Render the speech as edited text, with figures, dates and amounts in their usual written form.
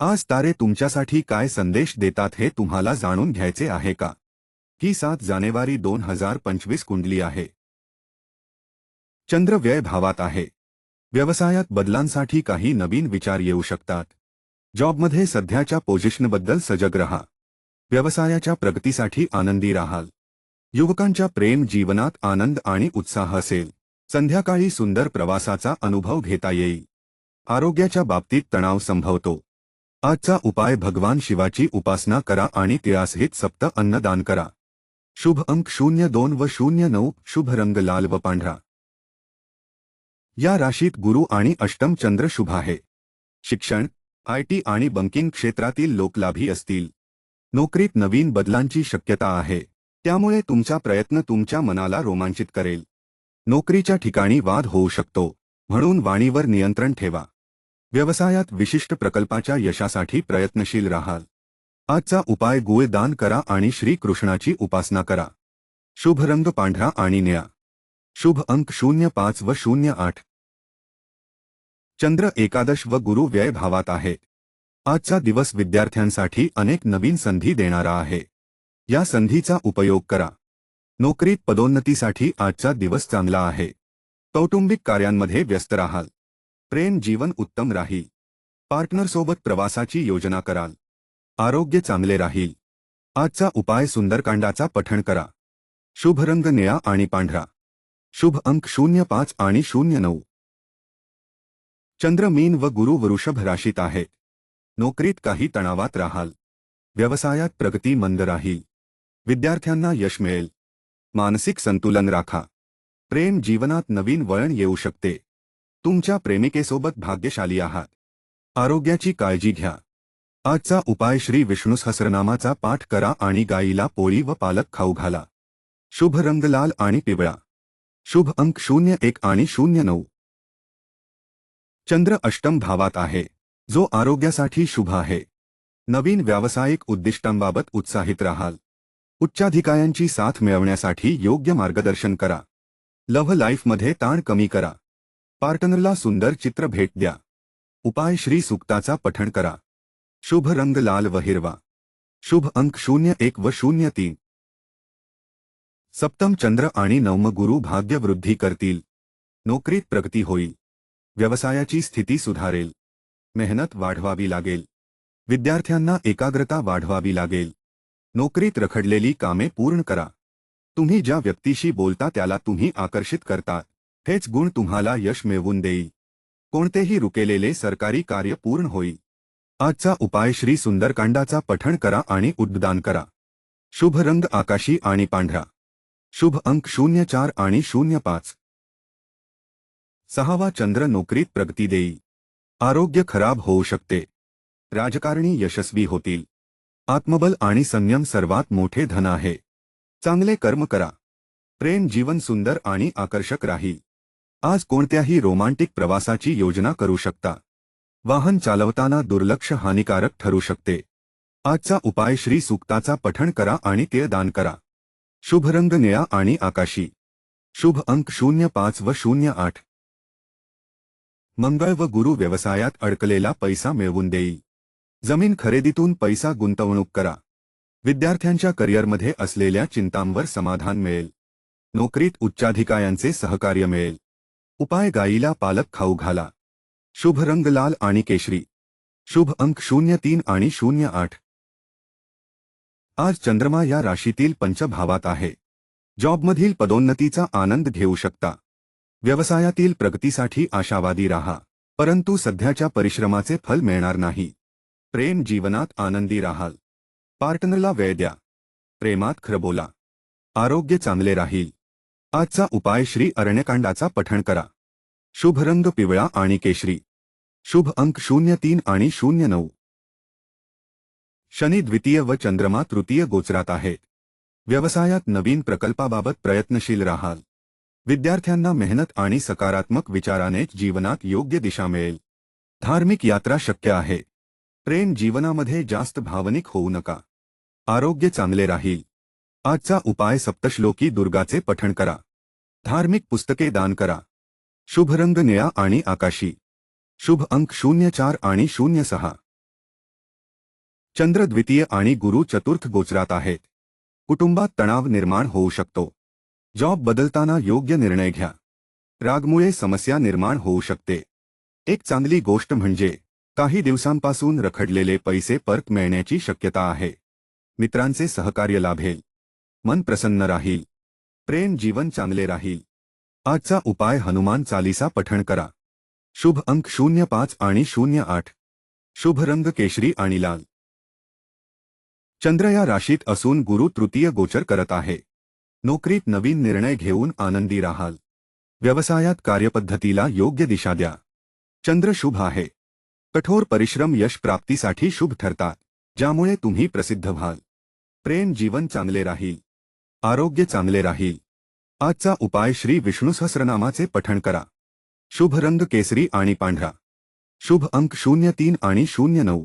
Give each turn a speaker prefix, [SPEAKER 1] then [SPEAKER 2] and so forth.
[SPEAKER 1] आज तारे तुमच्यासाठी काय संदेश देतात हे तुम्हाला जाणून घ्यायचे आहे का? ही 7 जानेवारी 2025 कुंडली आहे. चंद्र व्यय भावात आहे. व्यवसायात बदलांसाठी काही नवीन विचार येऊ शकतात. जॉबमध्ये सध्याच्या पोझिशनबद्दल सजग रहा. व्यवसायाच्या प्रगतीसाठी आनंदी राहाल. युवकांच्या प्रेम जीवनात आनंद आणि उत्साह असेल. संध्याकाळी सुंदर प्रवासाचा अनुभव घेता येईल. आरोग्याच्या बाबतीत तणाव संभवतो. आजचा उपाय भगवान शिवाची उपासना करा आणि तिळासहित सप्त अन्नदान करा. शुभ अंक 02 व 09. शुभ रंग लाल व पांढरा. या राशीत गुरु आणि अष्टम चंद्र शुभ आहे. शिक्षण, आयटी आणि बँकिंग क्षेत्रातील लोक लाभी असतील. नोकरीत नवीन बदलांची शक्यता आहे. त्यामुळे तुमचा प्रयत्न तुमच्या मनाला रोमांचित करेल. नोकरीच्या ठिकाणी वाद होऊ शकतो, म्हणून वाणीवर नियंत्रण ठेवा. व्यवसायात विशिष्ट प्रकल्पाच्या यशासाठी प्रयत्नशील राहाल. आजचा उपाय गुळ दान करा आणि श्री कृष्णाची उपासना करा. शुभ रंग पांढरा आणि निळा. शुभ अंक 05 व 08. चंद्र एकादश व गुरु व्यय भावात आहे. आजचा दिवस विद्यार्थ्यांसाठी अनेक नवीन संधी देणारा आहे. या संधीचा उपयोग करा. नोकरीत पदोन्नतीसाठी आजचा दिवस चांगला आहे. कौटुंबिक कार्यांमध्ये व्यस्त राहाल. प्रेम जीवन उत्तम राहील. पार्टनरसोबत प्रवासाची योजना कराल. आरोग्य चांगले राहील. आजचा उपाय सुंदरकांडाचा पठण करा. शुभ रंग निळा आणि पांढरा. शुभ अंक 05 आणि 09. चंद्र मीन व गुरु वृषभ राशीत आहेत. नोकरीत काही तणावात राहाल. व्यवसायात प्रगती मंद राहील. विद्यार्थ्यांना यश मिळेल. मानसिक संतुलन राखा. प्रेम जीवनात नवीन वळण येऊ शकते. तुमच्या प्रेमिकेसोबत भाग्यशाली आहात. आरोग्याची काळजी घ्या. आजचा उपाय श्री विष्णू सहस्रनामाचा पाठ करा आणि गायीला पोळी व पालक खाऊ घाला. शुभ रंग लाल आणि पिवळा. शुभ अंक 01 आणि 09. चंद्र अष्टम भावात आहे, जो आरोग्यासाठी शुभ आहे. नवीन व्यावसायिक उद्दिष्टांबाबत उत्साहित राहाल. उच्चाधिकाऱ्यांची साथ मिळवण्यासाठी योग्य मार्गदर्शन करा. लव्ह लाईफमध्ये ताण कमी करा. पार्टनरला सुंदर चित्र भेट द्या. उपाय श्री सूक्ताचा पठण करा. शुभ रंग लाल व हिरवा. शुभ अंक 01 व 03. सप्तम चंद्र आणि नवम गुरु भाग्यवृद्धी करतील. नोकरीत प्रगती होईल. व्यवसायाची स्थिती सुधारेल. मेहनत वाढवावी लागेल. विद्यार्थ्यांना एकाग्रता वाढवावी लागेल. नोकरीत रखडलेली कामे पूर्ण करा. तुम्ही ज्या व्यक्तीशी बोलता त्याला तुम्ही आकर्षित करता. हेच गुण तुम्हाला यश मिळवून देईल. कोणतेही रुकेलेले सरकारी कार्य पूर्ण होईल. आजचा उपाय श्री सुंदरकांडाचा पठण करा आणि उद्दान करा. शुभ रंग आकाशी आणि पांढरा. शुभ अंक 04 आणि 05. सहावा चंद्र नोकरीत प्रगती देईल. आरोग्य खराब होऊ शकते. राजकारणी यशस्वी होतील. आत्मबल आणि संयम सर्वात मोठे धन आहे. चांगले कर्म करा. प्रेम जीवन सुंदर आणि आकर्षक राहील. आज कोणत्याही रोमांटिक प्रवासाची योजना करू शकता. वाहन चालवताना दुर्लक्ष हानिकारक ठरू शकते. आजचा उपाय श्री सूक्ताचा पठण करा आणि तीळ दान करा. शुभ रंग निळा आणि आकाशी. शुभ अंक 05 व 08. मंगळ व गुरु व्यवसायात अडकलेला पैसा मिळवून देईल. जमीन खरेदीतून पैसा गुंतवणूक करा. विद्यार्थ्यांच्या करिअरमध्ये असलेल्या चिंतांवर समाधान मिळेल. नोकरीत उच्चाधिकाऱ्यांचे सहकार्य मिळेल. उपाय गायीला पालक खाऊ घाला. शुभ रंग लाल आणि केशरी. शुभ अंक 03 आणि 08. आज चंद्रमा या राशीतील पंचभावात आहे. जॉबमधील पदोन्नतीचा आनंद घेऊ शकता. व्यवसायातील प्रगतीसाठी आशावादी राहा, परंतु सध्याच्या परिश्रमाचे फल मिळणार नाही. प्रेम जीवनात आनंदी राहाल. पार्टनरला वेळ द्या. प्रेमात खरं बोला. आरोग्य चांगले राहील. आजचा उपाय श्री अरण्यकांडाचा पठण करा. शुभ रंग पिवळा आणि केशरी. शुभ अंक 03 आणि 09. शनी द्वितीय व चंद्रमा तृतीय गोचरात आहेत. व्यवसायात नवीन प्रकल्पाबाबत प्रयत्नशील राहाल. विद्यार्थ्यांना मेहनत आणि सकारात्मक विचारानेच जीवनात योग्य दिशा मिळेल. धार्मिक यात्रा शक्य आहे. प्रेम जीवनामध्ये जास्त भावनिक होऊ नका. आरोग्य चांगले राहील. आजचा उपाय सप्तश्लोकी दुर्गाचे पठण करा. धार्मिक पुस्तके दान करा. शुभ रंग निळा आणि आकाशी. शुभ अंक 04 आणि 06. चंद्र द्वितीय आणि गुरु चतुर्थ गोचरात आहेत. कुटुंबात तणाव निर्माण होऊ शकतो. जॉब बदलताना योग्य निर्णय घ्या. रागमुळे समस्या निर्माण होऊ शकते. एक चांगली गोष्ट म्हणजे काही दिवसांपासून रखडलेले पैसे परत मिळण्याची शक्यता आहे. मित्रांचे सहकार्य लाभेल. मन प्रसन्न राहील. प्रेम जीवन चांगले राहील. आजचा उपाय हनुमान चालीसा पठण करा. शुभ अंक 05 आणि 08. शुभ रंग केशरी आणि लाल. चंद्र या राशीत असून गुरु तृतीय गोचर करत आहे. नोकरीत नवीन निर्णय घेऊन आनंदी राहाल. व्यवसायात कार्यपद्धतीला योग्य दिशा द्या. चंद्र शुभ आहे. कठोर परिश्रम यश प्राप्तीसाठी शुभ ठरतात, ज्यामुळे तुम्ही प्रसिद्ध व्हाल. प्रेम जीवन चांगले राहील. आरोग्य चांगले राहील. आजचा उपाय श्री विष्णू सहस्रनामाचे पठण करा. शुभ रंग केसरी आणि पांढरा. शुभ अंक 03 आणि 09.